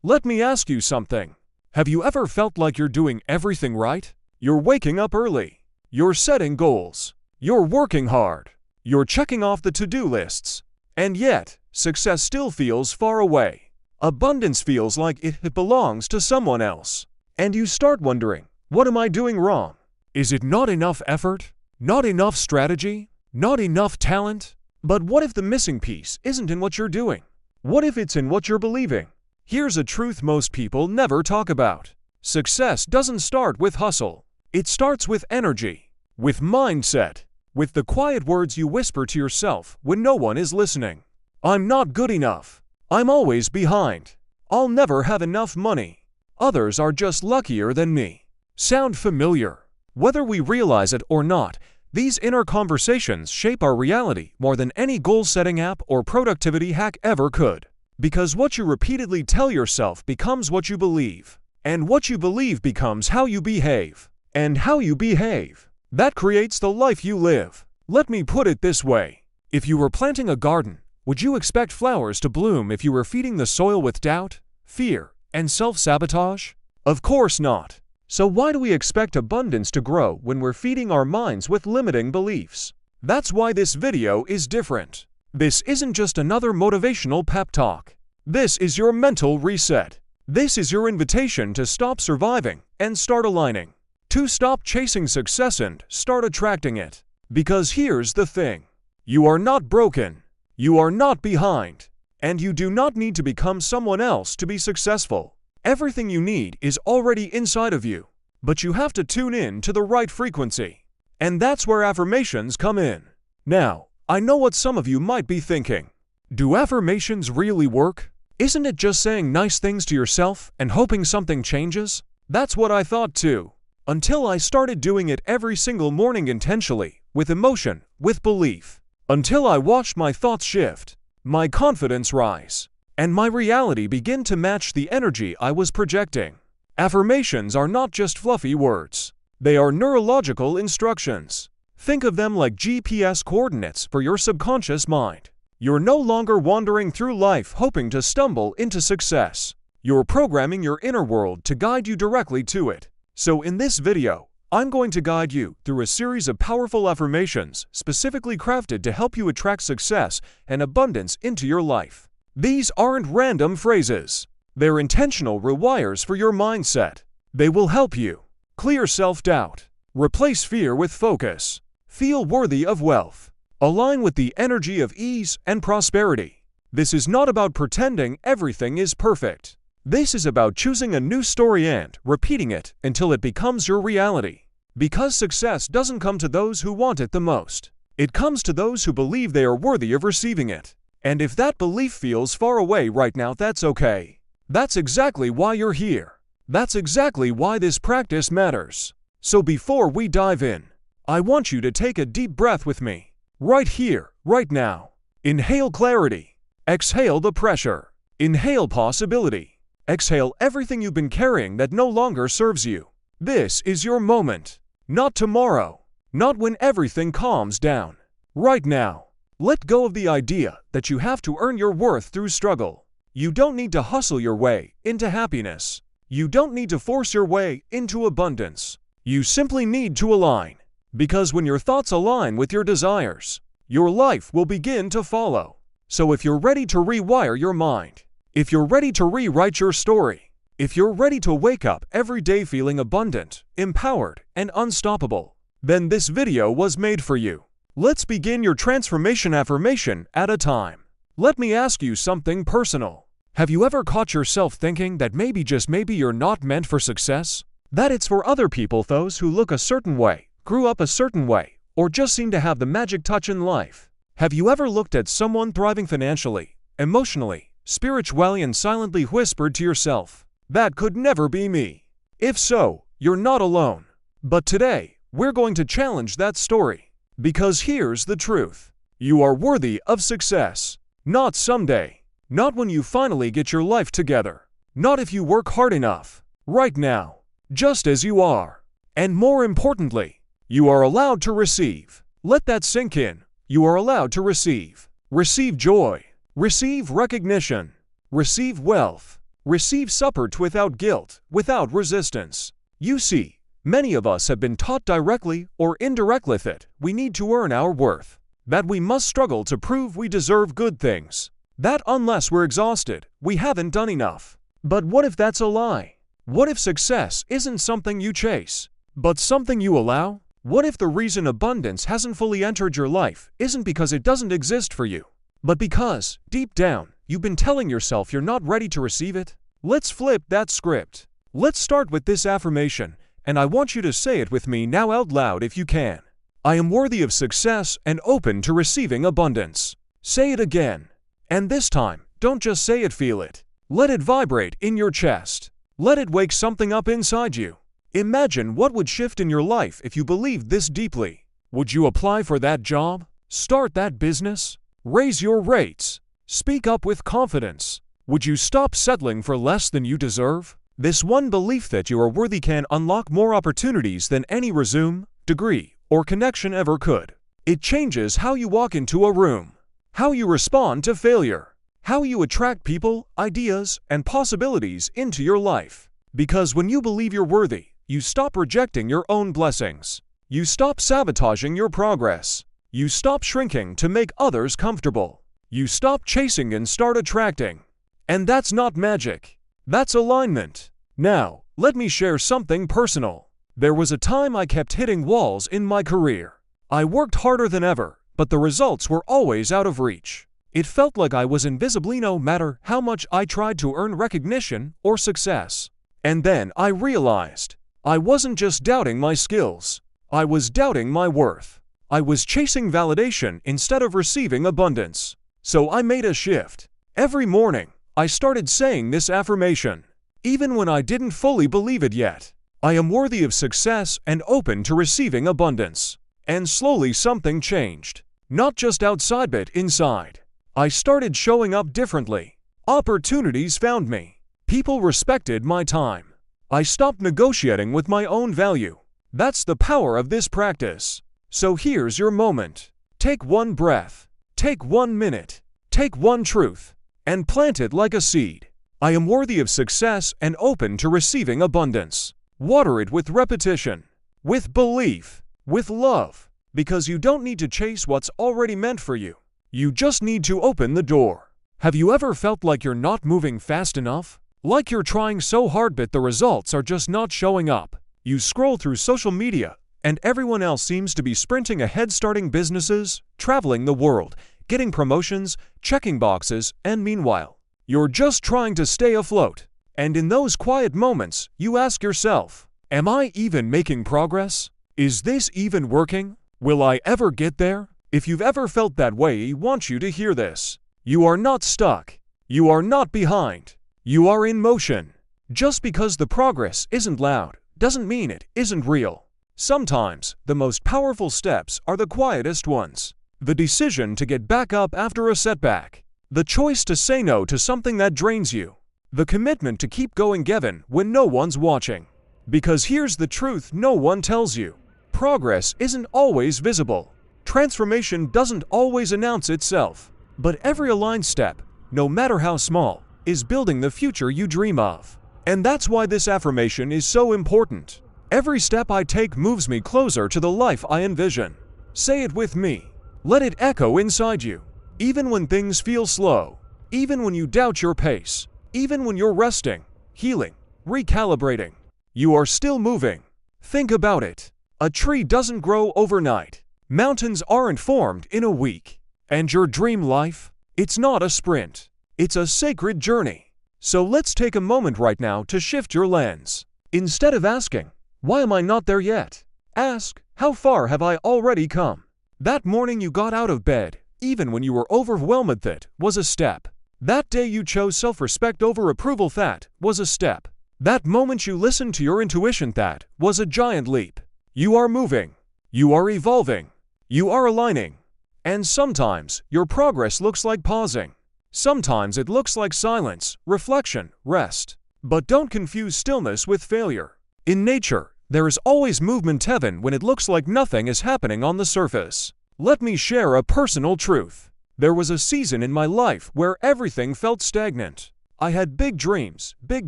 Let me ask you something. Have you ever felt like you're doing everything right? You're waking up early. You're setting goals. You're working hard. You're checking off the to-do lists. And yet, success still feels far away. Abundance feels like it belongs to someone else. And you start wondering, what am I doing wrong? Is it not enough effort? Not enough strategy? Not enough talent? But what if the missing piece isn't in what you're doing? What if it's in what you're believing? Here's a truth most people never talk about. Success doesn't start with hustle. It starts with energy, with mindset, with the quiet words you whisper to yourself when no one is listening. I'm not good enough. I'm always behind. I'll never have enough money. Others are just luckier than me. Sound familiar? Whether we realize it or not, these inner conversations shape our reality more than any goal-setting app or productivity hack ever could. Because what you repeatedly tell yourself becomes what you believe. And what you believe becomes how you behave. And how you behave, that creates the life you live. Let me put it this way. If you were planting a garden, would you expect flowers to bloom if you were feeding the soil with doubt, fear, and self-sabotage? Of course not. So why do we expect abundance to grow when we're feeding our minds with limiting beliefs? That's why this video is different. This isn't just another motivational pep talk. This is your mental reset. This is your invitation to stop surviving and start aligning. To stop chasing success and start attracting it. Because here's the thing. You are not broken. You are not behind. And you do not need to become someone else to be successful. Everything you need is already inside of you. But you have to tune in to the right frequency. And that's where affirmations come in. Now, I know what some of you might be thinking. Do affirmations really work? Isn't it just saying nice things to yourself and hoping something changes? That's what I thought too. Until I started doing it every single morning intentionally, with emotion, with belief. Until I watched my thoughts shift, my confidence rise, and my reality begin to match the energy I was projecting. Affirmations are not just fluffy words. They are neurological instructions. Think of them like GPS coordinates for your subconscious mind. You're no longer wandering through life hoping to stumble into success. You're programming your inner world to guide you directly to it. So in this video, I'm going to guide you through a series of powerful affirmations specifically crafted to help you attract success and abundance into your life. These aren't random phrases. They're intentional rewires for your mindset. They will help you clear self-doubt, replace fear with focus, feel worthy of wealth, align with the energy of ease and prosperity. This is not about pretending everything is perfect. This is about choosing a new story and repeating it until it becomes your reality. Because success doesn't come to those who want it the most. It comes to those who believe they are worthy of receiving it. And if that belief feels far away right now, that's okay. That's exactly why you're here. That's exactly why this practice matters. So before we dive in, I want you to take a deep breath with me. Right here, right now. Inhale clarity. Exhale the pressure. Inhale possibility. Exhale everything you've been carrying that no longer serves you. This is your moment. Not tomorrow. Not when everything calms down. Right now. Let go of the idea that you have to earn your worth through struggle. You don't need to hustle your way into happiness. You don't need to force your way into abundance. You simply need to align. Because when your thoughts align with your desires, your life will begin to follow. So if you're ready to rewire your mind, if you're ready to rewrite your story, if you're ready to wake up every day feeling abundant, empowered, and unstoppable, then this video was made for you. Let's begin your transformation affirmation at a time. Let me ask you something personal. Have you ever caught yourself thinking that maybe, just maybe, you're not meant for success? That it's for other people, those who look a certain way, grew up a certain way, or just seem to have the magic touch in life? Have you ever looked at someone thriving financially, emotionally, spiritually, and silently whispered to yourself, that could never be me? If so, you're not alone. But today, we're going to challenge that story. Because here's the truth. You are worthy of success. Not someday. Not when you finally get your life together. Not if you work hard enough. Right now. Just as you are. And more importantly, you are allowed to receive. Let that sink in. You are allowed to receive. Receive joy. Receive recognition. Receive wealth. Receive support without guilt, without resistance. You see, many of us have been taught directly or indirectly that we need to earn our worth, that we must struggle to prove we deserve good things, that unless we're exhausted, we haven't done enough. But what if that's a lie? What if success isn't something you chase, but something you allow? What if the reason abundance hasn't fully entered your life isn't because it doesn't exist for you, but because, deep down, you've been telling yourself you're not ready to receive it? Let's flip that script. Let's start with this affirmation, and I want you to say it with me now out loud if you can. I am worthy of success and open to receiving abundance. Say it again. And this time, don't just say it, feel it. Let it vibrate in your chest. Let it wake something up inside you. Imagine what would shift in your life if you believed this deeply. Would you apply for that job? Start that business? Raise your rates? Speak up with confidence? Would you stop settling for less than you deserve? This one belief that you are worthy can unlock more opportunities than any resume, degree, or connection ever could. It changes how you walk into a room, how you respond to failure, how you attract people, ideas, and possibilities into your life. Because when you believe you're worthy, you stop rejecting your own blessings. You stop sabotaging your progress. You stop shrinking to make others comfortable. You stop chasing and start attracting. And that's not magic. That's alignment. Now, let me share something personal. There was a time I kept hitting walls in my career. I worked harder than ever, but the results were always out of reach. It felt like I was invisible no matter how much I tried to earn recognition or success. And then I realized I wasn't just doubting my skills. I was doubting my worth. I was chasing validation instead of receiving abundance. So I made a shift. Every morning, I started saying this affirmation, even when I didn't fully believe it yet. I am worthy of success and open to receiving abundance. And slowly something changed. Not just outside but inside. I started showing up differently. Opportunities found me. People respected my time. I stopped negotiating with my own value. That's the power of this practice. So here's your moment. Take one breath. Take 1 minute. Take one truth. And plant it like a seed. I am worthy of success and open to receiving abundance. Water it with repetition, with belief, with love. Because you don't need to chase what's already meant for you. You just need to open the door. Have you ever felt like you're not moving fast enough? Like you're trying so hard but the results are just not showing up? You scroll through social media, and everyone else seems to be sprinting ahead, starting businesses, traveling the world, getting promotions, checking boxes, and meanwhile, you're just trying to stay afloat. And in those quiet moments, you ask yourself, am I even making progress? Is this even working? Will I ever get there? If you've ever felt that way, I want you to hear this. You are not stuck. You are not behind. You are in motion. Just because the progress isn't loud doesn't mean it isn't real. Sometimes, the most powerful steps are the quietest ones. The decision to get back up after a setback. The choice to say no to something that drains you. The commitment to keep going even when no one's watching. Because here's the truth no one tells you. Progress isn't always visible. Transformation doesn't always announce itself. But every aligned step, no matter how small, is building the future you dream of. And that's why this affirmation is so important. Every step I take moves me closer to the life I envision. Say it with me. Let it echo inside you. Even when things feel slow. Even when you doubt your pace. Even when you're resting, healing, recalibrating. You are still moving. Think about it. A tree doesn't grow overnight. Mountains aren't formed in a week. And your dream life? It's not a sprint. It's a sacred journey. So let's take a moment right now to shift your lens. Instead of asking, why am I not there yet? Ask, how far have I already come? That morning you got out of bed, even when you were overwhelmed, that was a step. That day you chose self-respect over approval, that was a step. That moment you listened to your intuition, that was a giant leap. You are moving. You are evolving. You are aligning. And sometimes your progress looks like pausing. Sometimes it looks like silence, reflection, rest. But don't confuse stillness with failure. In nature, there is always movement even when it looks like nothing is happening on the surface. Let me share a personal truth. There was a season in my life where everything felt stagnant. I had big dreams, big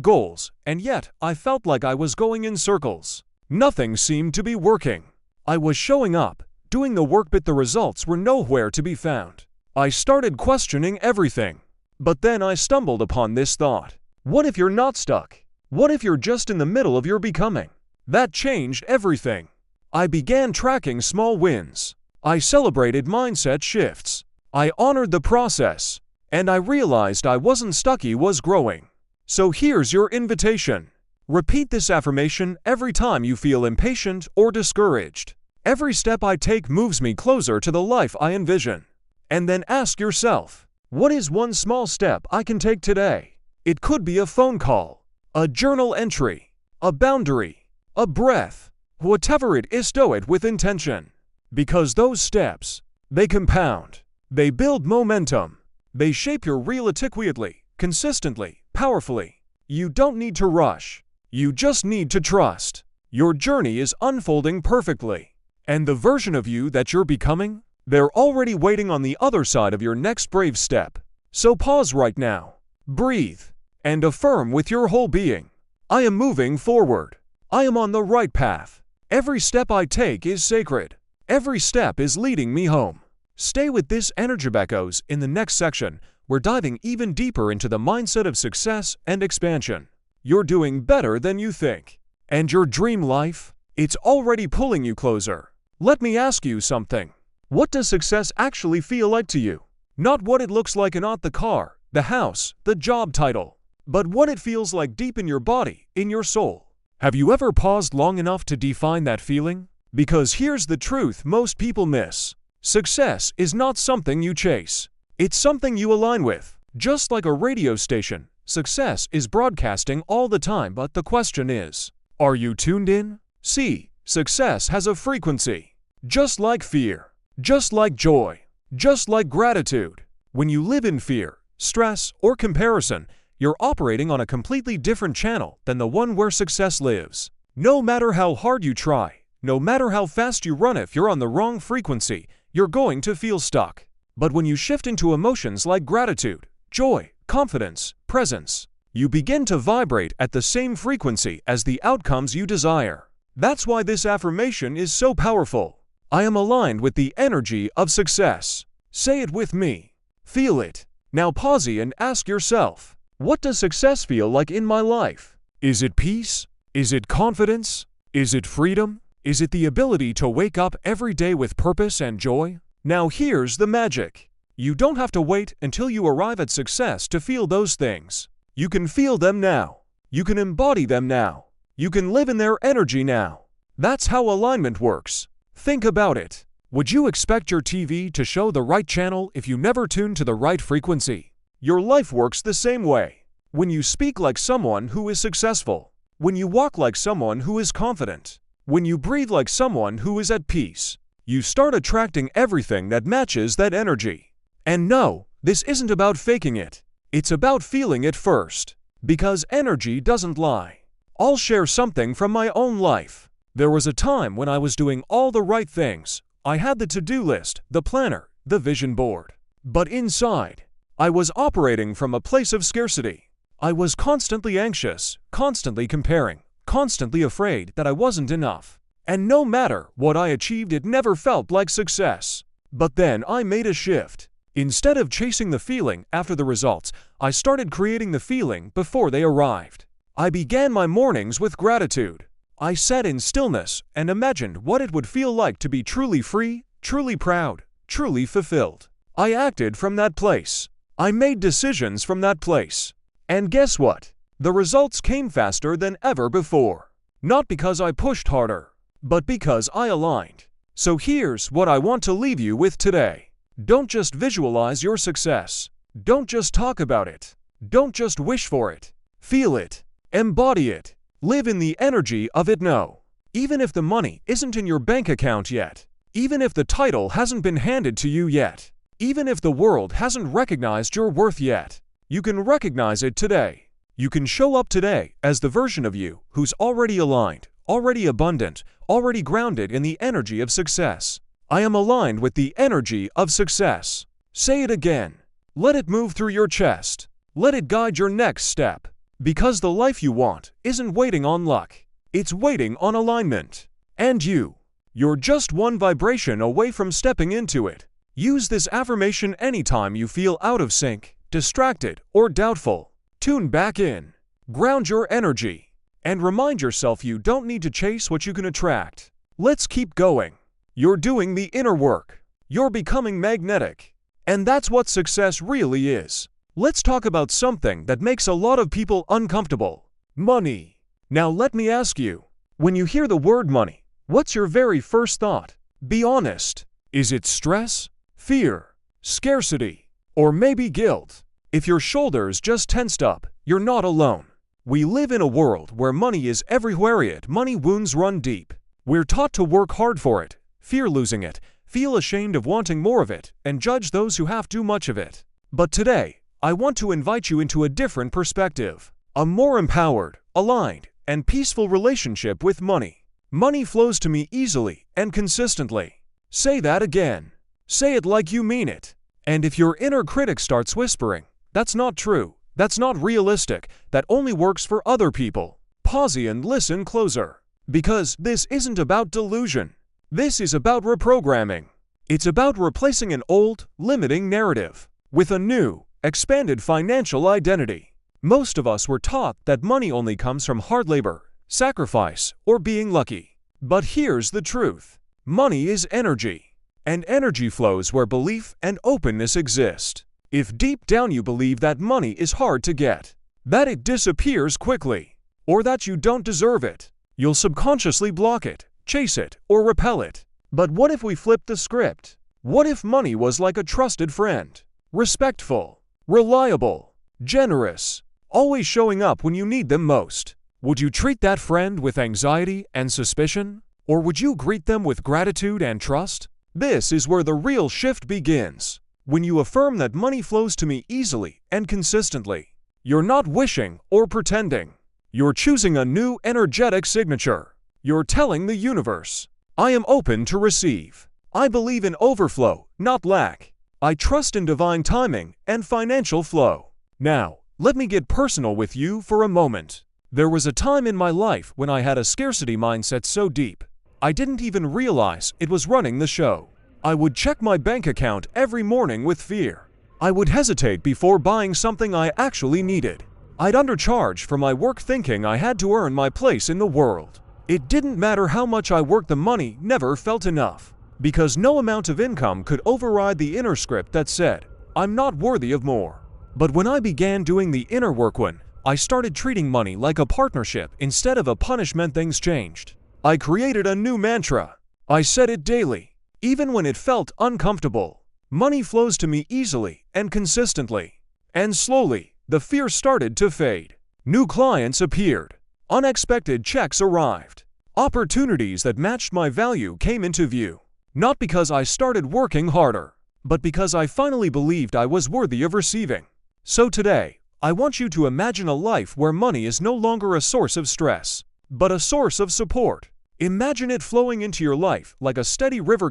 goals, and yet I felt like I was going in circles. Nothing seemed to be working. I was showing up, doing the work, but the results were nowhere to be found. I started questioning everything. But then I stumbled upon this thought. What if you're not stuck? What if you're just in the middle of your becoming? That changed everything. I began tracking small wins. I celebrated mindset shifts. I honored the process. And I realized I wasn't stuck, I was growing. So here's your invitation. Repeat this affirmation every time you feel impatient or discouraged. Every step I take moves me closer to the life I envision. And then ask yourself, what is one small step I can take today? It could be a phone call, a journal entry, a boundary, a breath, whatever it is, do it with intention. Because those steps, they compound, they build momentum, they shape your reality quietly, consistently, powerfully. You don't need to rush. You just need to trust. Your journey is unfolding perfectly. And the version of you that you're becoming, they're already waiting on the other side of your next brave step. So pause right now, breathe, and affirm with your whole being. I am moving forward. I am on the right path. Every step I take is sacred. Every step is leading me home. Stay with this energy echoes. In the next section, we're diving even deeper into the mindset of success and expansion. You're doing better than you think. And your dream life, it's already pulling you closer. Let me ask you something. What does success actually feel like to you? Not what it looks like, not the car, the house, the job title, but what it feels like deep in your body, in your soul. Have you ever paused long enough to define that feeling? Because here's the truth most people miss. Success is not something you chase. It's something you align with. Just like a radio station, success is broadcasting all the time, but the question is, are you tuned in? See, success has a frequency. Just like fear, just like joy, just like gratitude. When you live in fear, stress, or comparison, you're operating on a completely different channel than the one where success lives. No matter how hard you try, no matter how fast you run, if you're on the wrong frequency, you're going to feel stuck. But when you shift into emotions like gratitude, joy, confidence, presence, you begin to vibrate at the same frequency as the outcomes you desire. That's why this affirmation is so powerful. I am aligned with the energy of success. Say it with me. Feel it. Now pause and ask yourself, what does success feel like in my life? Is it peace? Is it confidence? Is it freedom? Is it the ability to wake up every day with purpose and joy? Now here's the magic. You don't have to wait until you arrive at success to feel those things. You can feel them now. You can embody them now. You can live in their energy now. That's how alignment works. Think about it. Would you expect your TV to show the right channel if you never tune to the right frequency? Your life works the same way. When you speak like someone who is successful, when you walk like someone who is confident, when you breathe like someone who is at peace, you start attracting everything that matches that energy. And no, this isn't about faking it. It's about feeling it first. Because energy doesn't lie. I'll share something from my own life. There was a time when I was doing all the right things. I had the to-do list, the planner, the vision board. But inside, I was operating from a place of scarcity. I was constantly anxious, constantly comparing, constantly afraid that I wasn't enough. And no matter what I achieved, it never felt like success. But then I made a shift. Instead of chasing the feeling after the results, I started creating the feeling before they arrived. I began my mornings with gratitude. I sat in stillness and imagined what it would feel like to be truly free, truly proud, truly fulfilled. I acted from that place. I made decisions from that place. And guess what? The results came faster than ever before. Not because I pushed harder, but because I aligned. So here's what I want to leave you with today. Don't just visualize your success. Don't just talk about it. Don't just wish for it. Feel it. Embody it. Live in the energy of it now. Even if the money isn't in your bank account yet. Even if the title hasn't been handed to you yet. Even if the world hasn't recognized your worth yet. You can recognize it today. You can show up today as the version of you who's already aligned, already abundant, already grounded in the energy of success. I am aligned with the energy of success. Say it again. Let it move through your chest. Let it guide your next step. Because the life you want isn't waiting on luck. It's waiting on alignment. And you're just one vibration away from stepping into it. Use this affirmation anytime you feel out of sync, distracted, or doubtful. Tune back in. Ground your energy. And remind yourself you don't need to chase what you can attract. Let's keep going. You're doing the inner work. You're becoming magnetic. And that's what success really is. Let's talk about something that makes a lot of people uncomfortable. Money. Now let me ask you, when you hear the word money, what's your very first thought? Be honest. Is it stress, fear, scarcity, or maybe guilt? If your shoulders just tensed up, you're not alone. We live in a world where money is everywhere, yet money wounds run deep. We're taught to work hard for it, fear losing it, feel ashamed of wanting more of it, and judge those who have too much of it. But today, I want to invite you into a different perspective. A more empowered, aligned, and peaceful relationship with money. Money flows to me easily and consistently. Say that again. Say it like you mean it. And if your inner critic starts whispering, "That's not true, that's not realistic, that only works for other people," pause and listen closer. Because this isn't about delusion. This is about reprogramming. It's about replacing an old, limiting narrative with a new, expanded financial identity. Most of us were taught that money only comes from hard labor, sacrifice, or being lucky. But here's the truth. Money is energy. And energy flows where belief and openness exist. If deep down you believe that money is hard to get, that it disappears quickly, or that you don't deserve it, you'll subconsciously block it, chase it, or repel it. But what if we flipped the script? What if money was like a trusted friend? Respectful, reliable, generous, always showing up when you need them most. Would you treat that friend with anxiety and suspicion? Or would you greet them with gratitude and trust? This is where the real shift begins. When you affirm that money flows to me easily and consistently, you're not wishing or pretending. You're choosing a new energetic signature. You're telling the universe, "I am open to receive. I believe in overflow, not lack. I trust in divine timing and financial flow." Now, let me get personal with you for a moment. There was a time in my life when I had a scarcity mindset so deep, I didn't even realize it was running the show. I would check my bank account every morning with fear. I would hesitate before buying something I actually needed. I'd undercharge for my work thinking I had to earn my place in the world. It didn't matter how much I worked, the money never felt enough. Because no amount of income could override the inner script that said, "I'm not worthy of more." But when I began doing the inner work, when I started treating money like a partnership instead of a punishment, things changed. I created a new mantra. I said it daily, even when it felt uncomfortable. Money flows to me easily and consistently. And slowly, the fear started to fade. New clients appeared. Unexpected checks arrived. Opportunities that matched my value came into view. Not because I started working harder, but because I finally believed I was worthy of receiving. So today, I want you to imagine a life where money is no longer a source of stress, but a source of support. Imagine it flowing into your life like a steady river,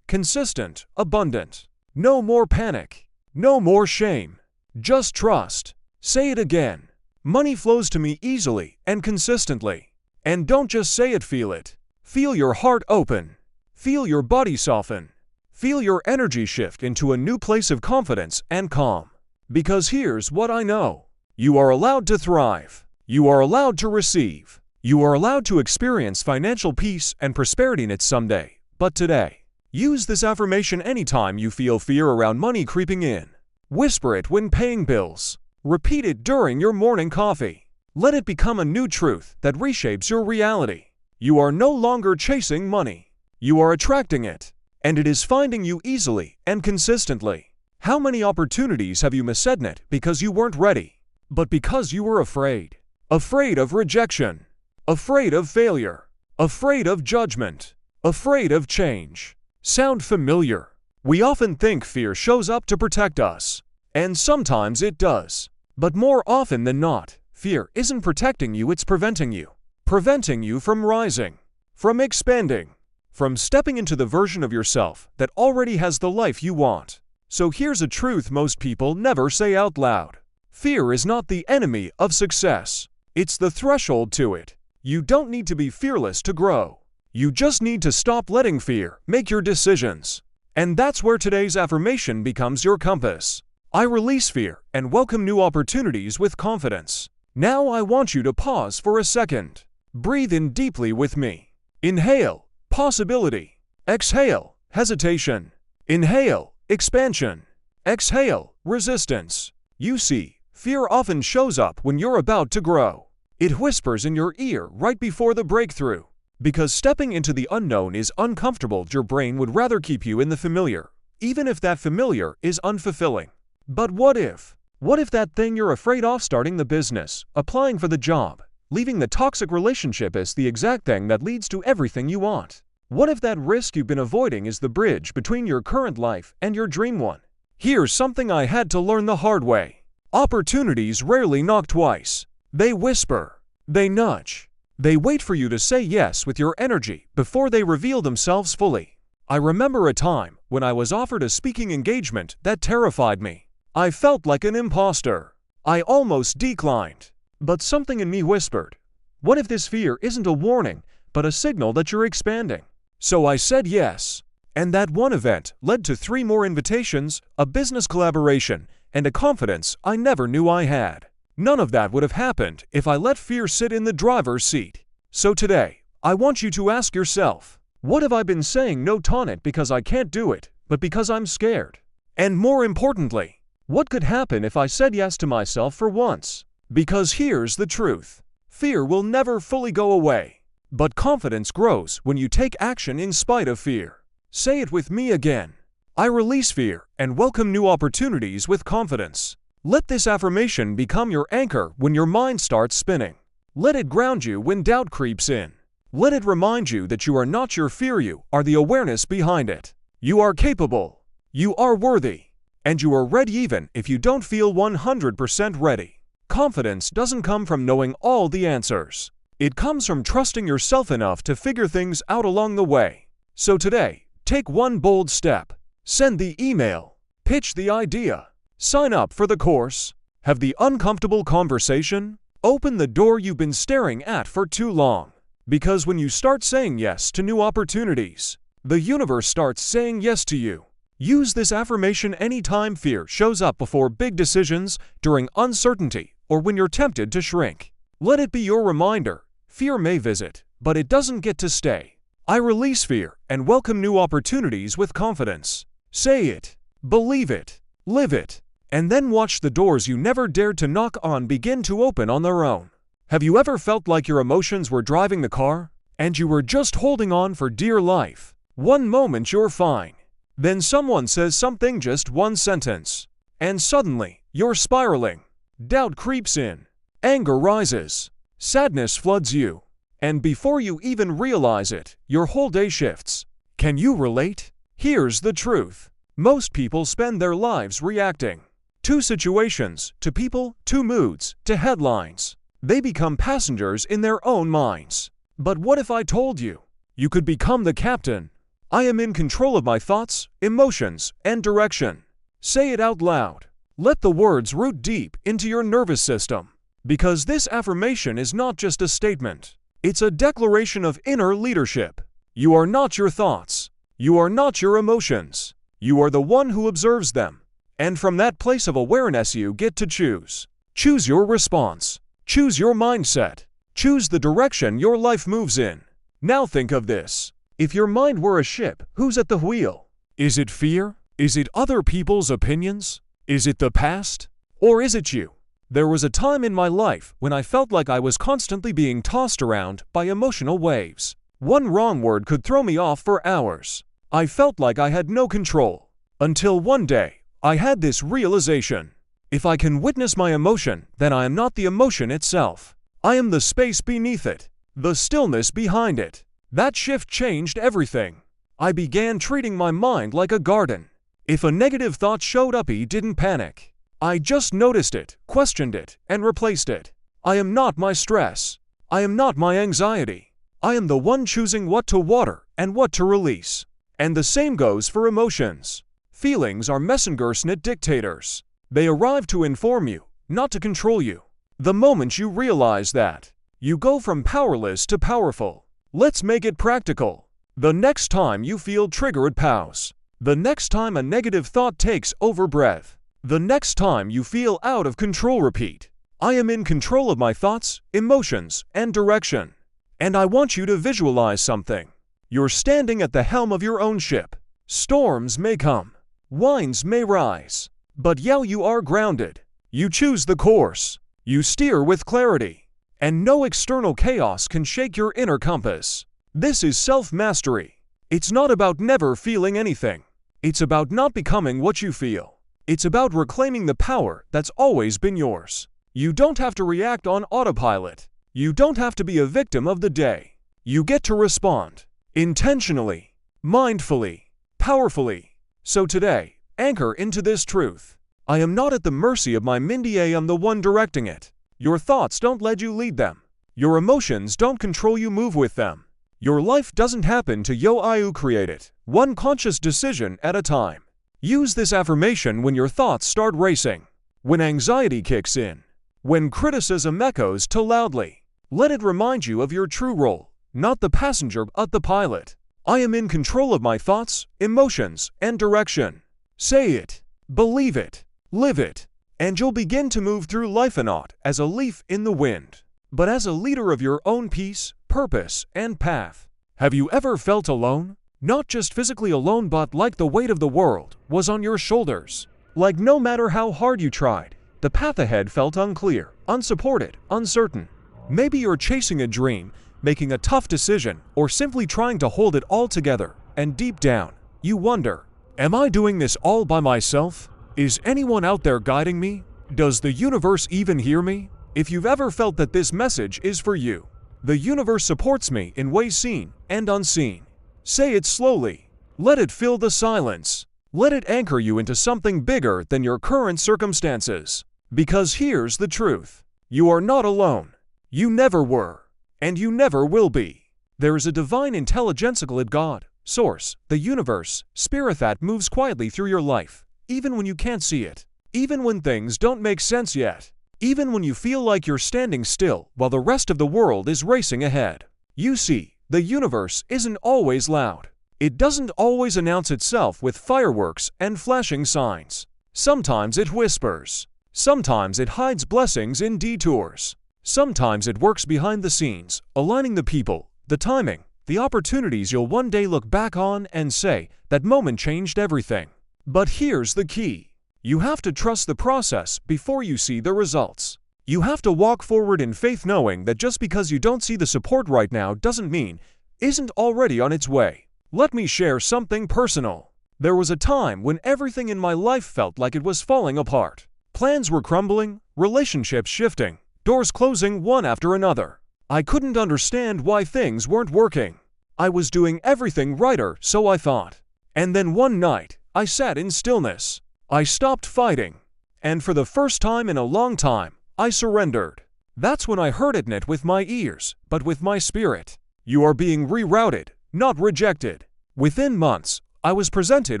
consistent, abundant. No more panic. No more shame. Just trust. Say it again. Money flows to me easily and consistently. And don't just say it, feel it. Feel your heart open. Feel your body soften. Feel your energy shift into a new place of confidence and calm. Because here's what I know. You are allowed to thrive. You are allowed to receive. You are allowed to experience financial peace and prosperity in it someday, but today. Use this affirmation anytime you feel fear around money creeping in. Whisper it when paying bills. Repeat it during your morning coffee. Let it become a new truth that reshapes your reality. You are no longer chasing money. You are attracting it, and it is finding you easily and consistently. How many opportunities have you missed because you weren't ready, but because you were afraid? Afraid of rejection. Afraid of failure, afraid of judgment, afraid of change. Sound familiar? We often think fear shows up to protect us, and sometimes it does. But more often than not, fear isn't protecting you, it's preventing you. Preventing you from rising, from expanding, from stepping into the version of yourself that already has the life you want. So here's a truth most people never say out loud. Fear is not the enemy of success. It's the threshold to it. You don't need to be fearless to grow. You just need to stop letting fear make your decisions. And that's where today's affirmation becomes your compass. I release fear and welcome new opportunities with confidence. Now I want you to pause for a second. Breathe in deeply with me. Inhale, possibility. Exhale, hesitation. Inhale, expansion. Exhale, resistance. You see, fear often shows up when you're about to grow. It whispers in your ear right before the breakthrough. Because stepping into the unknown is uncomfortable, your brain would rather keep you in the familiar, even if that familiar is unfulfilling. But what if? What if that thing you're afraid of, starting the business, applying for the job, leaving the toxic relationship, is the exact thing that leads to everything you want? What if that risk you've been avoiding is the bridge between your current life and your dream one? Here's something I had to learn the hard way. Opportunities rarely knock twice. They whisper. They nudge. They wait for you to say yes with your energy before they reveal themselves fully. I remember a time when I was offered a speaking engagement that terrified me. I felt like an imposter. I almost declined. But something in me whispered, what if this fear isn't a warning, but a signal that you're expanding? So I said yes. And that one event led to 3 more invitations, a business collaboration, and a confidence I never knew I had. None of that would have happened if I let fear sit in the driver's seat. So today, I want you to ask yourself, what have I been saying no to it because I can't do it, but because I'm scared? And more importantly, what could happen if I said yes to myself for once? Because here's the truth. Fear will never fully go away. But confidence grows when you take action in spite of fear. Say it with me again. I release fear and welcome new opportunities with confidence. Let this affirmation become your anchor when your mind starts spinning. Let it ground you when doubt creeps in. Let it remind you that you are not your fear, you are the awareness behind it. You are capable. You are worthy. And you are ready even if you don't feel 100% ready. Confidence doesn't come from knowing all the answers. It comes from trusting yourself enough to figure things out along the way. So today, take one bold step. Send the email. Pitch the idea. Sign up for the course. Have the uncomfortable conversation. Open the door you've been staring at for too long. Because when you start saying yes to new opportunities, the universe starts saying yes to you. Use this affirmation anytime fear shows up, before big decisions, during uncertainty, or when you're tempted to shrink. Let it be your reminder. Fear may visit, but it doesn't get to stay. I release fear and welcome new opportunities with confidence. Say it, believe it, live it, and then watch the doors you never dared to knock on begin to open on their own. Have you ever felt like your emotions were driving the car, and you were just holding on for dear life? One moment you're fine. Then someone says something, just one sentence, and suddenly you're spiraling. Doubt creeps in. Anger rises. Sadness floods you. And before you even realize it, your whole day shifts. Can you relate? Here's the truth. Most people spend their lives reacting to situations, to people, to moods, to headlines. They become passengers in their own minds. But what if I told you, you could become the captain? I am in control of my thoughts, emotions, and direction. Say it out loud. Let the words root deep into your nervous system. Because this affirmation is not just a statement. It's a declaration of inner leadership. You are not your thoughts. You are not your emotions. You are the one who observes them. And from that place of awareness you get to choose. Choose your response. Choose your mindset. Choose the direction your life moves in. Now think of this. If your mind were a ship, who's at the wheel? Is it fear? Is it other people's opinions? Is it the past? Or is it you? There was a time in my life when I felt like I was constantly being tossed around by emotional waves. One wrong word could throw me off for hours. I felt like I had no control. Until one day, I had this realization. If I can witness my emotion, then I am not the emotion itself. I am the space beneath it, the stillness behind it. That shift changed everything. I began treating my mind like a garden. If a negative thought showed up, I didn't panic. I just noticed it, questioned it, and replaced it. I am not my stress. I am not my anxiety. I am the one choosing what to water and what to release. And the same goes for emotions. Feelings are messengers, not dictators. They arrive to inform you, not to control you. The moment you realize that, you go from powerless to powerful. Let's make it practical. The next time you feel triggered, pause. The next time a negative thought takes over, breath. The next time you feel out of control, repeat. I am in control of my thoughts, emotions, and direction. And I want you to visualize something. You're standing at the helm of your own ship. Storms may come, winds may rise, but you are grounded. You choose the course. You steer with clarity. And no external chaos can shake your inner compass. This is self-mastery. It's not about never feeling anything. It's about not becoming what you feel. It's about reclaiming the power that's always been yours. You don't have to react on autopilot. You don't have to be a victim of the day. You get to respond intentionally, mindfully, powerfully. So today, anchor into this truth. I am not at the mercy of my mind. I am the one directing it. Your thoughts don't let you lead them. Your emotions don't control you, move with them. Your life doesn't happen to you create it, one conscious decision at a time. Use this affirmation when your thoughts start racing, when anxiety kicks in, when criticism echoes too loudly. Let it remind you of your true role, not the passenger but the pilot. I am in control of my thoughts, emotions, and direction. Say it, believe it, live it, and you'll begin to move through life not as a leaf in the wind, but as a leader of your own peace, purpose, and path. Have you ever felt alone? Not just physically alone, but like the weight of the world was on your shoulders. Like no matter how hard you tried, the path ahead felt unclear, unsupported, uncertain. Maybe you're chasing a dream, making a tough decision, or simply trying to hold it all together, and deep down, you wonder, am I doing this all by myself? Is anyone out there guiding me? Does the universe even hear me? If you've ever felt that this message is for you, the universe supports me in ways seen and unseen. Say it slowly. Let it fill the silence. Let it anchor you into something bigger than your current circumstances. Because here's the truth. You are not alone. You never were. And you never will be. There is a divine intelligence called God, Source, the universe, spirit that moves quietly through your life, even when you can't see it. Even when things don't make sense yet. Even when you feel like you're standing still while the rest of the world is racing ahead. You see, the universe isn't always loud. It doesn't always announce itself with fireworks and flashing signs. Sometimes it whispers. Sometimes it hides blessings in detours. Sometimes it works behind the scenes, aligning the people, the timing, the opportunities you'll one day look back on and say, that moment changed everything. But here's the key. You have to trust the process before you see the results. You have to walk forward in faith, knowing that just because you don't see the support right now doesn't mean isn't already on its way. Let me share something personal. There was a time when everything in my life felt like it was falling apart. Plans were crumbling, relationships shifting, doors closing one after another. I couldn't understand why things weren't working. I was doing everything right, or so I thought. And then one night, I sat in stillness. I stopped fighting. And for the first time in a long time, I surrendered. That's when I heard it not with my ears, but with my spirit. You are being rerouted, not rejected. Within months, I was presented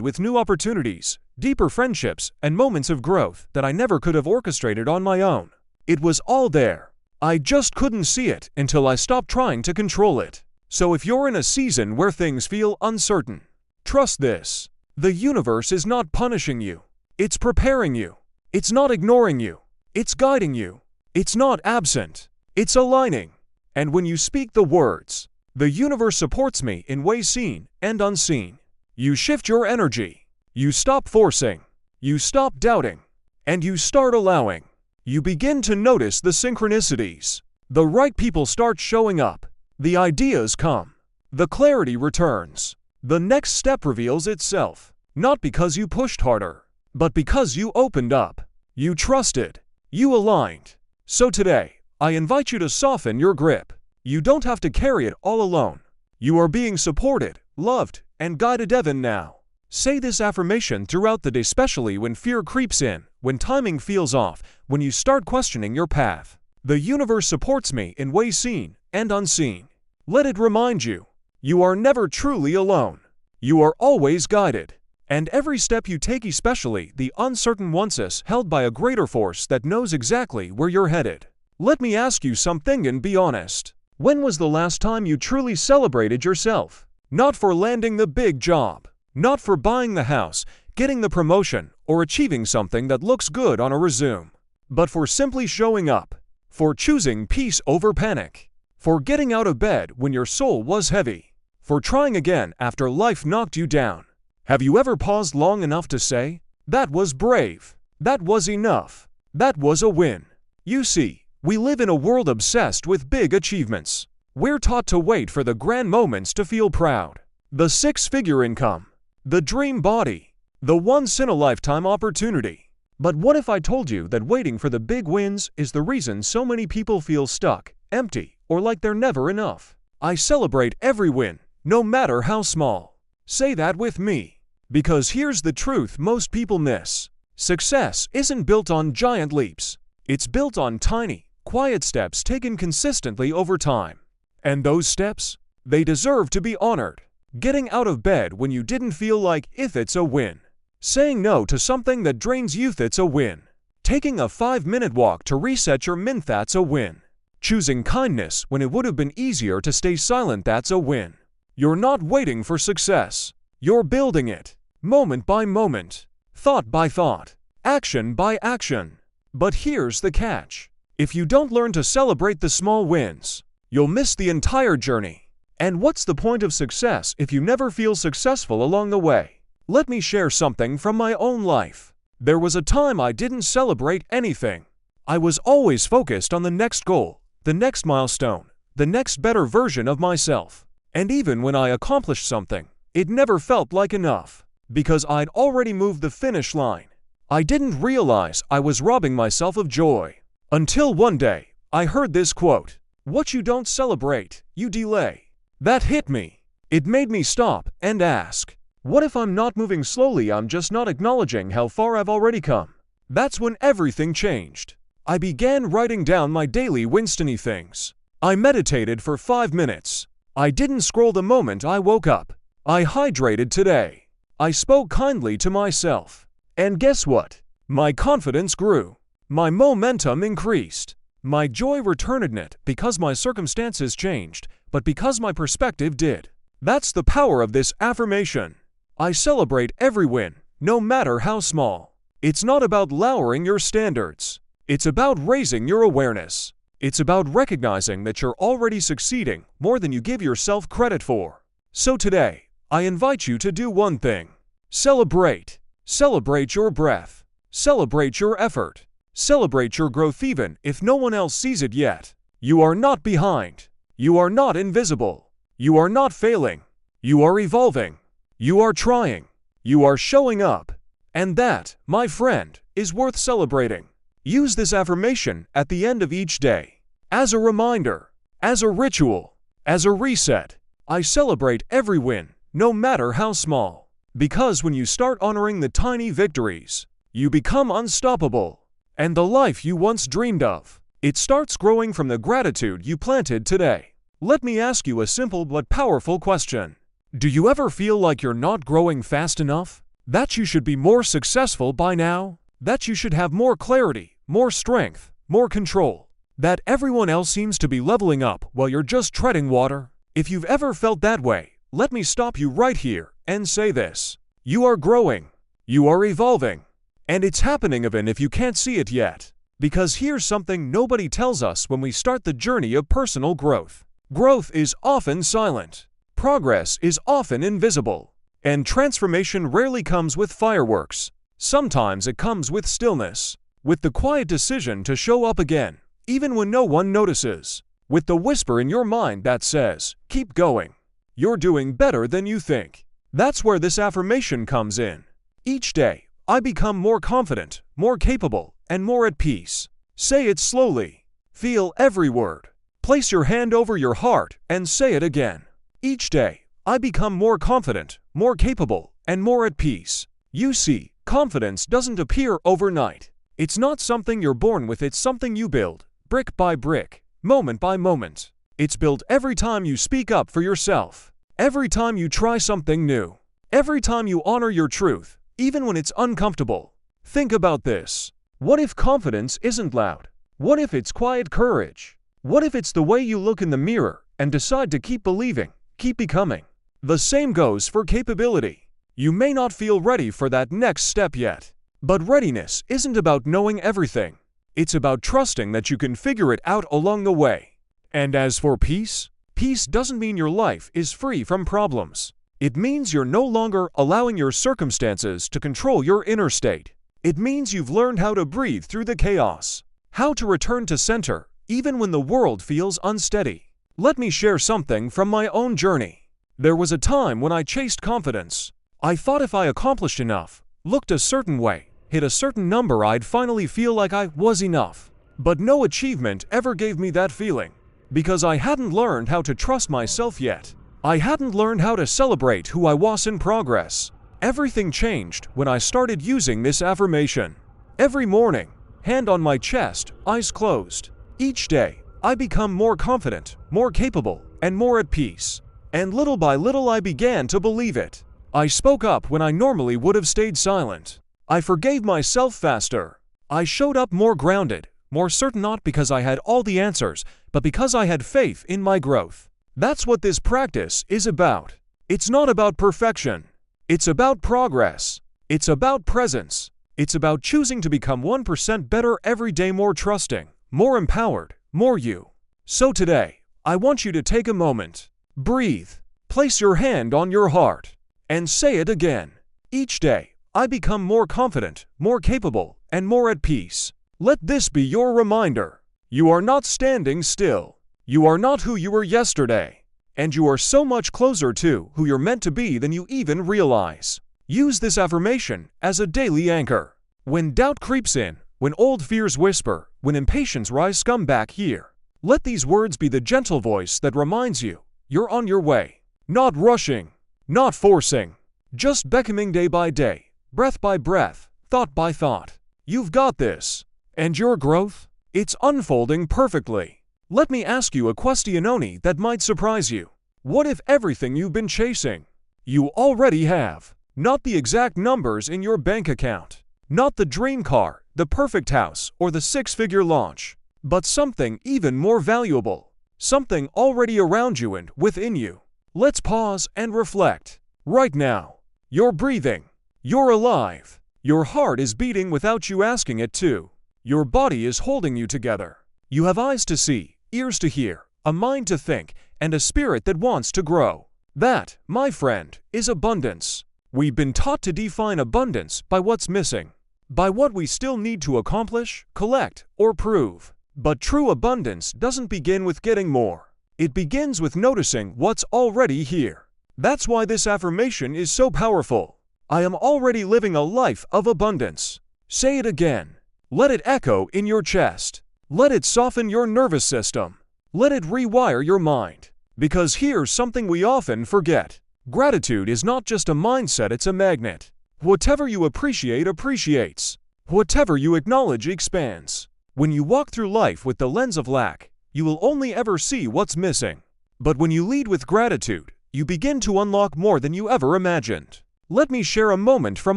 with new opportunities, deeper friendships, and moments of growth that I never could have orchestrated on my own. It was all there. I just couldn't see it until I stopped trying to control it. So if you're in a season where things feel uncertain, trust this. The universe is not punishing you. It's preparing you. It's not ignoring you. It's guiding you. It's not absent. It's aligning. And when you speak the words, the universe supports me in ways seen and unseen, you shift your energy. You stop forcing. You stop doubting. And you start allowing. You begin to notice the synchronicities. The right people start showing up. The ideas come. The clarity returns. The next step reveals itself. Not because you pushed harder, but because you opened up. You trusted. You aligned. So today, I invite you to soften your grip. You don't have to carry it all alone. You are being supported, loved, and guided even now. Say this affirmation throughout the day, especially when fear creeps in, when timing feels off, when you start questioning your path. The universe supports me in ways seen and unseen. Let it remind you, you are never truly alone. You are always guided. And every step you take, especially the uncertain ones, is held by a greater force that knows exactly where you're headed. Let me ask you something and be honest. When was the last time you truly celebrated yourself? Not for landing the big job, not for buying the house, getting the promotion, or achieving something that looks good on a resume, but for simply showing up, for choosing peace over panic, for getting out of bed when your soul was heavy, for trying again after life knocked you down. Have you ever paused long enough to say, "That was brave. That was enough. That was a win"? You see, we live in a world obsessed with big achievements. We're taught to wait for the grand moments to feel proud. The six-figure income, the dream body, the once-in-a-lifetime opportunity. But what if I told you that waiting for the big wins is the reason so many people feel stuck, empty, or like they're never enough? I celebrate every win, no matter how small. Say that with me. Because here's the truth most people miss. Success isn't built on giant leaps. It's built on tiny, quiet steps taken consistently over time. And those steps? They deserve to be honored. Getting out of bed when you didn't feel like it's a win. Saying no to something that drains you, it's a win. Taking a 5-minute walk to reset your mind, that's a win. Choosing kindness when it would have been easier to stay silent, that's a win. You're not waiting for success. You're building it, moment by moment, thought by thought, action by action. But here's the catch. If you don't learn to celebrate the small wins, you'll miss the entire journey. And what's the point of success if you never feel successful along the way? Let me share something from my own life. There was a time I didn't celebrate anything. I was always focused on the next goal, the next milestone, the next better version of myself. And even when I accomplished something, it never felt like enough, because I'd already moved the finish line. I didn't realize I was robbing myself of joy. Until one day, I heard this quote, "What you don't celebrate, you delay." That hit me. It made me stop and ask, what if I'm not moving slowly, I'm just not acknowledging how far I've already come? That's when everything changed. I began writing down my daily Winstony things. I meditated for 5 minutes. I didn't scroll the moment I woke up. I hydrated today. I spoke kindly to myself. And guess what? My confidence grew. My momentum increased. My joy returned, not because my circumstances changed, but because my perspective did. That's the power of this affirmation. I celebrate every win, no matter how small. It's not about lowering your standards. It's about raising your awareness. It's about recognizing that you're already succeeding more than you give yourself credit for. So today, I invite you to do one thing. Celebrate. Celebrate your breath. Celebrate your effort. Celebrate your growth even if no one else sees it yet. You are not behind. You are not invisible. You are not failing. You are evolving. You are trying. You are showing up. And that, my friend, is worth celebrating. Use this affirmation at the end of each day. As a reminder, as a ritual, as a reset. I celebrate every win, no matter how small. Because when you start honoring the tiny victories, you become unstoppable. And the life you once dreamed of, it starts growing from the gratitude you planted today. Let me ask you a simple but powerful question. Do you ever feel like you're not growing fast enough? That you should be more successful by now? That you should have more clarity, more strength, more control? That everyone else seems to be leveling up while you're just treading water? If you've ever felt that way, let me stop you right here and say this. You are growing. You are evolving. And it's happening even if you can't see it yet. Because here's something nobody tells us when we start the journey of personal growth. Growth is often silent. Progress is often invisible. And transformation rarely comes with fireworks. Sometimes it comes with stillness. With the quiet decision to show up again, even when no one notices. With the whisper in your mind that says, keep going. You're doing better than you think. That's where this affirmation comes in. Each day, I become more confident, more capable, and more at peace. Say it slowly. Feel every word. Place your hand over your heart and say it again. Each day, I become more confident, more capable, and more at peace. You see, confidence doesn't appear overnight. It's not something you're born with, it's something you build, brick by brick, moment by moment. It's built every time you speak up for yourself. Every time you try something new. Every time you honor your truth, even when it's uncomfortable, think about this. What if confidence isn't loud? What if it's quiet courage? What if it's the way you look in the mirror and decide to keep believing, keep becoming? The same goes for capability. You may not feel ready for that next step yet, but readiness isn't about knowing everything. It's about trusting that you can figure it out along the way. And as for peace, peace doesn't mean your life is free from problems. It means you're no longer allowing your circumstances to control your inner state. It means you've learned how to breathe through the chaos, how to return to center, even when the world feels unsteady. Let me share something from my own journey. There was a time when I chased confidence. I thought if I accomplished enough, looked a certain way, hit a certain number, I'd finally feel like I was enough. But no achievement ever gave me that feeling, because I hadn't learned how to trust myself yet. I hadn't learned how to celebrate who I was in progress. Everything changed when I started using this affirmation. Every morning, hand on my chest, eyes closed. Each day, I become more confident, more capable, and more at peace. And little by little I began to believe it. I spoke up when I normally would have stayed silent. I forgave myself faster. I showed up more grounded, more certain, not because I had all the answers, but because I had faith in my growth. That's what this practice is about. It's not about perfection. It's about progress. It's about presence. It's about choosing to become 1% better every day, more trusting, more empowered, more you. So today, I want you to take a moment, breathe, place your hand on your heart, and say it again. Each day, I become more confident, more capable, and more at peace. Let this be your reminder. You are not standing still. You are not who you were yesterday. And you are so much closer to who you're meant to be than you even realize. Use this affirmation as a daily anchor. When doubt creeps in, when old fears whisper, when impatience rises, come back here. Let these words be the gentle voice that reminds you you're on your way. Not rushing, not forcing, just beckoning day by day, breath by breath, thought by thought. You've got this. And your growth? It's unfolding perfectly. Let me ask you a question that might surprise you. What if everything you've been chasing, you already have? Not the exact numbers in your bank account, not the dream car, the perfect house, or the six-figure launch, but something even more valuable, something already around you and within you. Let's pause and reflect. Right now, you're breathing. You're alive. Your heart is beating without you asking it to. Your body is holding you together. You have eyes to see, ears to hear, a mind to think, and a spirit that wants to grow. That, my friend, is abundance. We've been taught to define abundance by what's missing, by what we still need to accomplish, collect, or prove. But true abundance doesn't begin with getting more. It begins with noticing what's already here. That's why this affirmation is so powerful. I am already living a life of abundance. Say it again. Let it echo in your chest. Let it soften your nervous system. Let it rewire your mind. Because here's something we often forget. Gratitude is not just a mindset, it's a magnet. Whatever you appreciate appreciates. Whatever you acknowledge expands. When you walk through life with the lens of lack, you will only ever see what's missing. But when you lead with gratitude, you begin to unlock more than you ever imagined. Let me share a moment from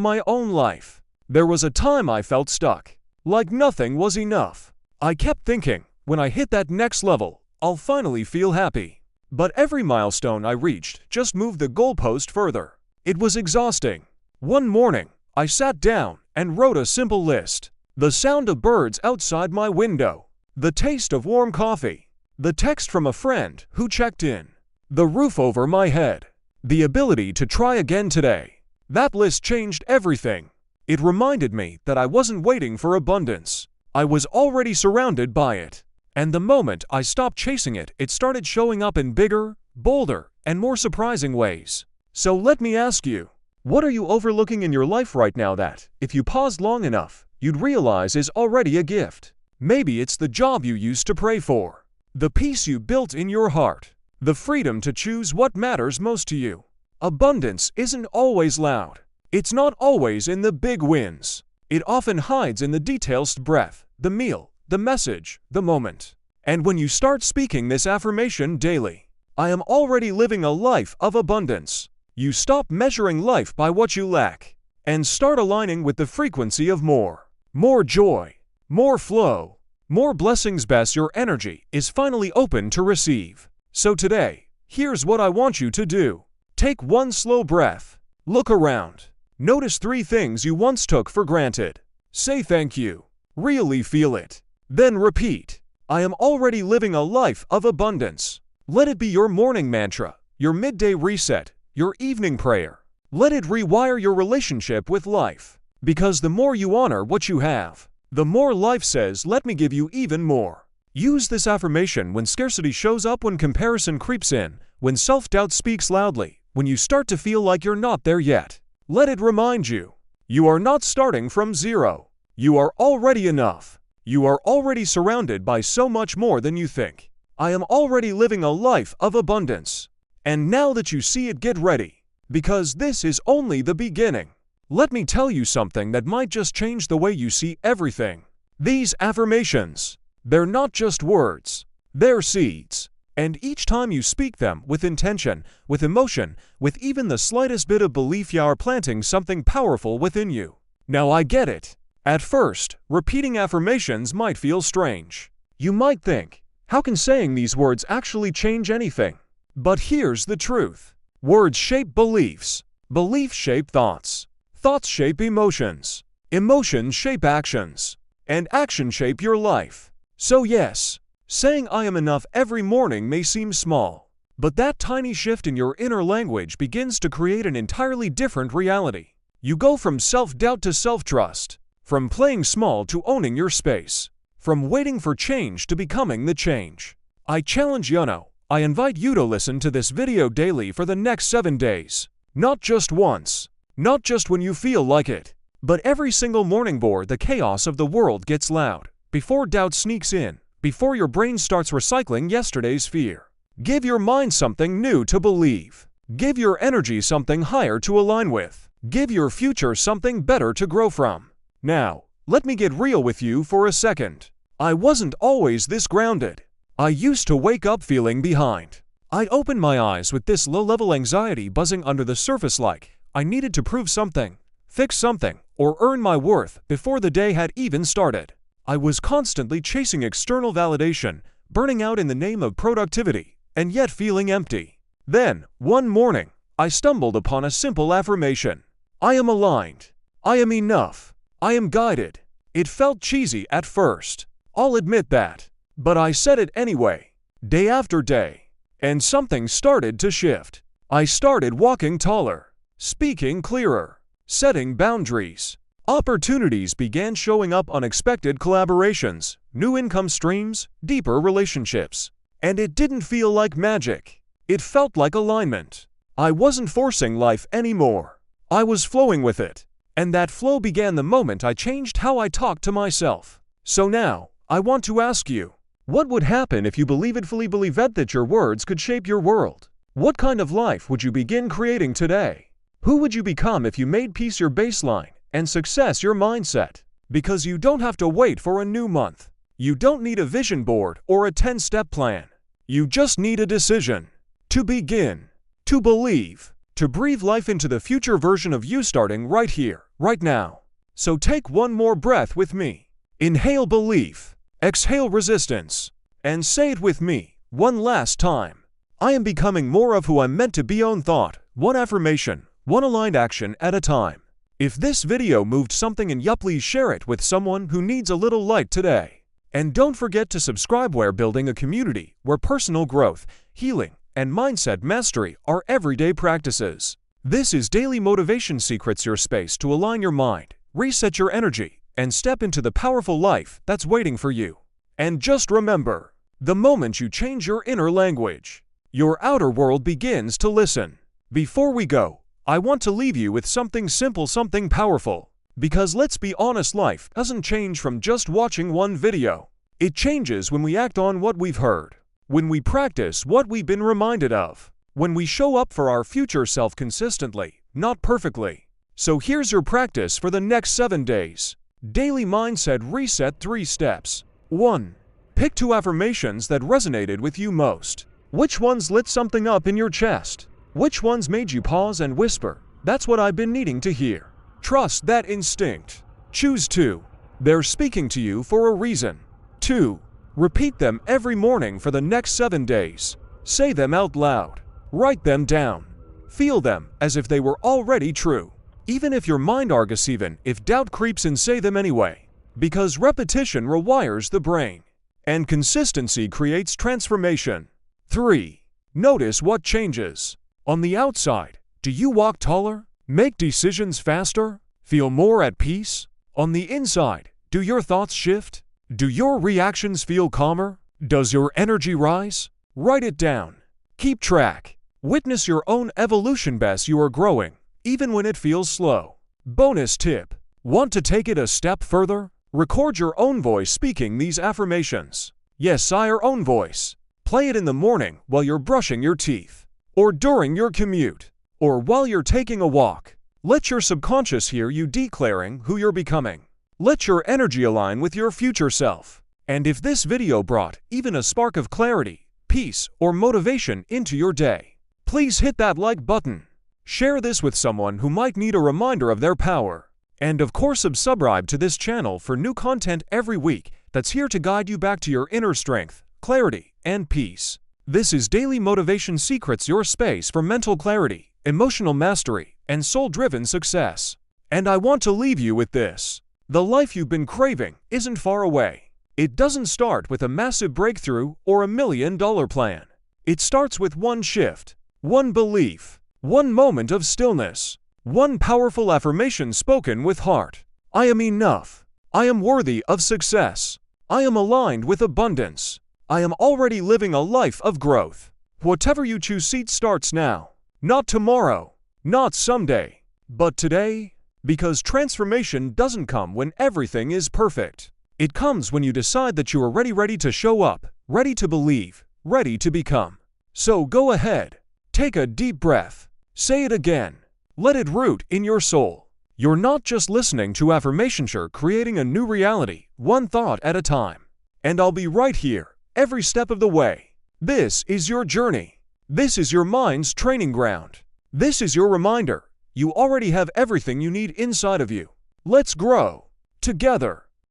my own life. There was a time I felt stuck, like nothing was enough. I kept thinking, when I hit that next level, I'll finally feel happy. But every milestone I reached just moved the goalpost further. It was exhausting. One morning, I sat down and wrote a simple list. The sound of birds outside my window, the taste of warm coffee, the text from a friend who checked in, the roof over my head, the ability to try again today. That list changed everything. It reminded me that I wasn't waiting for abundance. I was already surrounded by it. And the moment I stopped chasing it, it started showing up in bigger, bolder, and more surprising ways. So let me ask you, what are you overlooking in your life right now that, if you paused long enough, you'd realize is already a gift? Maybe it's the job you used to pray for, the peace you built in your heart, the freedom to choose what matters most to you. Abundance isn't always loud. It's not always in the big wins. It often hides in the details: breath, the meal, the message, the moment. And when you start speaking this affirmation daily, I am already living a life of abundance, You stop measuring life by what you lack and start aligning with the frequency of more. More joy, more flow, more blessings. Best your energy is finally open to receive. So today, here's what I want you to do. Take one slow breath. Look around. Notice 3 things you once took for granted. Say thank you. Really feel it. Then repeat, I am already living a life of abundance. Let it be your morning mantra, your midday reset, your evening prayer. Let it rewire your relationship with life. Because the more you honor what you have, the more life says, let me give you even more. Use this affirmation when scarcity shows up, when comparison creeps in, when self-doubt speaks loudly, when you start to feel like you're not there yet. Let it remind you, you are not starting from zero. You are already enough. You are already surrounded by so much more than you think. I am already living a life of abundance. And now that you see it, get ready, because this is only the beginning. Let me tell you something that might just change the way you see everything. These affirmations, they're not just words, they're seeds. And each time you speak them with intention, with emotion, with even the slightest bit of belief, you are planting something powerful within you. Now I get it. At first, repeating affirmations might feel strange. You might think, how can saying these words actually change anything? But here's the truth. Words shape beliefs. Beliefs shape thoughts. Thoughts shape emotions. Emotions shape actions. And actions shape your life. So yes, saying I am enough every morning may seem small, but that tiny shift in your inner language begins to create an entirely different reality. You go from self-doubt to self-trust, from playing small to owning your space, from waiting for change to becoming the change. I challenge you. I invite you to listen to this video daily for the next 7 days. Not just once, not just when you feel like it, but every single morning before the chaos of the world gets loud, before doubt sneaks in, before your brain starts recycling yesterday's fear. Give your mind something new to believe. Give your energy something higher to align with. Give your future something better to grow from. Now, let me get real with you for a second. I wasn't always this grounded. I used to wake up feeling behind. I'd open my eyes with this low-level anxiety buzzing under the surface, like I needed to prove something, fix something, or earn my worth before the day had even started. I was constantly chasing external validation, burning out in the name of productivity, and yet feeling empty. Then, one morning, I stumbled upon a simple affirmation. I am aligned. I am enough. I am guided. It felt cheesy at first. I'll admit that. But I said it anyway, day after day. And something started to shift. I started walking taller, speaking clearer, setting boundaries. Opportunities began showing up, unexpected collaborations, new income streams, deeper relationships. And it didn't feel like magic. It felt like alignment. I wasn't forcing life anymore. I was flowing with it. And that flow began the moment I changed how I talked to myself. So now, I want to ask you, what would happen if you fully believed that your words could shape your world? What kind of life would you begin creating today? Who would you become if you made peace your baseline and success your mindset? Because you don't have to wait for a new month. You don't need a vision board or a 10-step plan. You just need a decision. To begin. To believe. To breathe life into the future version of you, starting right here, right now. So take one more breath with me. Inhale belief. Exhale resistance. And say it with me, one last time. I am becoming more of who I'm meant to be. Own thought, one affirmation, one aligned action at a time. If this video moved something in you, please share it with someone who needs a little light today. And don't forget to subscribe. We're building a community where personal growth, healing, and mindset mastery are everyday practices. This is Daily Motivation Secrets, your space to align your mind, reset your energy, and step into the powerful life that's waiting for you. And just remember, the moment you change your inner language, your outer world begins to listen. Before we go, I want to leave you with something simple, something powerful. Because let's be honest, life doesn't change from just watching one video. It changes when we act on what we've heard, when we practice what we've been reminded of, when we show up for our future self consistently, not perfectly. So here's your practice for the next 7 days. Daily Mindset Reset 3 steps. 1. Pick 2 affirmations that resonated with you most. Which ones lit something up in your chest? Which ones made you pause and whisper, "That's what I've been needing to hear"? Trust that instinct. Choose 2. They're speaking to you for a reason. 2. Repeat them every morning for the next 7 days. Say them out loud. Write them down. Feel them as if they were already true. Even if your mind argues, even if doubt creeps in, say them anyway. Because repetition rewires the brain. And consistency creates transformation. 3. Notice what changes. On the outside, do you walk taller? Make decisions faster? Feel more at peace? On the inside, do your thoughts shift? Do your reactions feel calmer? Does your energy rise? Write it down. Keep track. Witness your own evolution. Best you are growing, even when it feels slow. Bonus tip. Want to take it a step further? Record your own voice speaking these affirmations. Yes, your own voice. Play it in the morning while you're brushing your teeth, or during your commute, or while you're taking a walk. Let your subconscious hear you declaring who you're becoming. Let your energy align with your future self. And if this video brought even a spark of clarity, peace, or motivation into your day, please hit that like button. Share this with someone who might need a reminder of their power. And of course, subscribe to this channel for new content every week that's here to guide you back to your inner strength, clarity, and peace. This is Daily Motivation Secrets, your space for mental clarity, emotional mastery, and soul-driven success. And I want to leave you with this. The life you've been craving isn't far away. It doesn't start with a massive breakthrough or $1 million plan. It starts with one shift, one belief, one moment of stillness, one powerful affirmation spoken with heart. I am enough. I am worthy of success. I am aligned with abundance. I am already living a life of growth. Whatever you choose, seat starts now. Not tomorrow, not someday, but today. Because transformation doesn't come when everything is perfect. It comes when you decide that you are ready to show up, ready to believe, ready to become. So go ahead, take a deep breath, say it again, let it root in your soul. You're not just listening to affirmations, you're creating a new reality, one thought at a time. And I'll be right here, every step of the way. This is your journey. This is your mind's training ground. This is your reminder. You already have everything you need inside of you. Let's grow together.